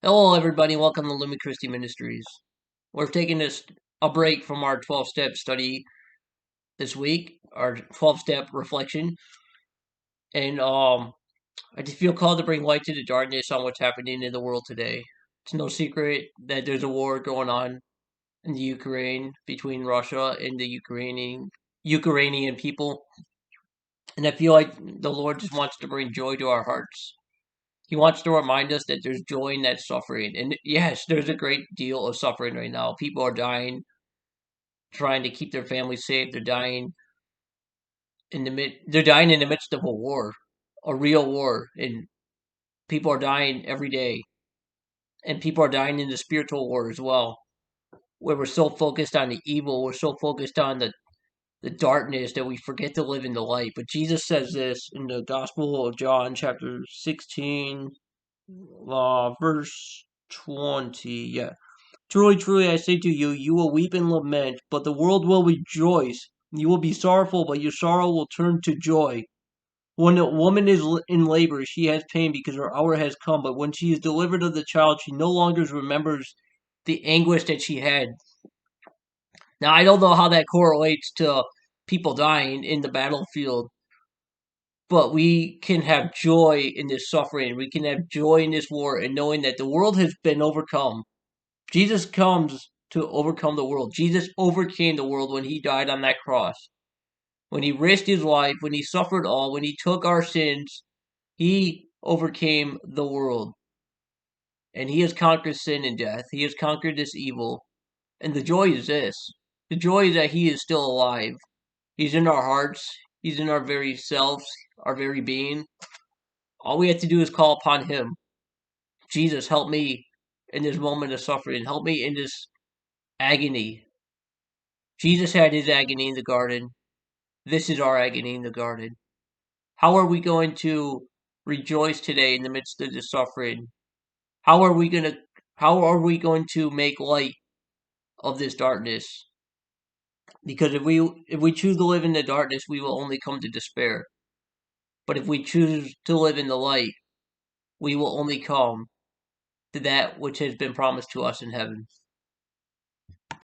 Hello, everybody. Welcome to Lumen Christi Ministries. We're taking a break from our 12-step study this week, our 12-step reflection, and I just feel called to bring light to the darkness on what's happening in the world today. It's no secret that there's a war going on in the Ukraine between Russia and the Ukrainian people, and I feel like the Lord just wants to bring joy to our hearts. He wants to remind us that there's joy in that suffering. And yes, there's a great deal of suffering right now. People are dying, trying to keep their families safe. They're dying in the midst of a war, a real war, and people are dying every day. And people are dying in the spiritual war as well, where we're so focused on the evil, we're so focused on the darkness that we forget to live in the light. But Jesus says this in the Gospel of John, chapter 16, verse 20. Yeah. Truly, truly, I say to you, you will weep and lament, but the world will rejoice. You will be sorrowful, but your sorrow will turn to joy. When a woman is in labor, she has pain because her hour has come, but when she is delivered of the child, she no longer remembers the anguish that she had. Now, I don't know how that correlates to people dying in the battlefield, but we can have joy in this suffering. We can have joy in this war and knowing that the world has been overcome. Jesus comes to overcome the world. Jesus overcame the world when he died on that cross. When he risked his life, when he suffered all, when he took our sins, he overcame the world. And he has conquered sin and death. He has conquered this evil. And the joy is this. The joy is that he is still alive. He's in our hearts. He's in our very selves, our very being. All we have to do is call upon him. Jesus, help me in this moment of suffering. Help me in this agony. Jesus had his agony in the garden. This is our agony in the garden. How are we going to rejoice today in the midst of the suffering? How are we going to how are we going to make light of this darkness? Because if we choose to live in the darkness, we will only come to despair. But if we choose to live in the light, we will only come to that which has been promised to us in heaven.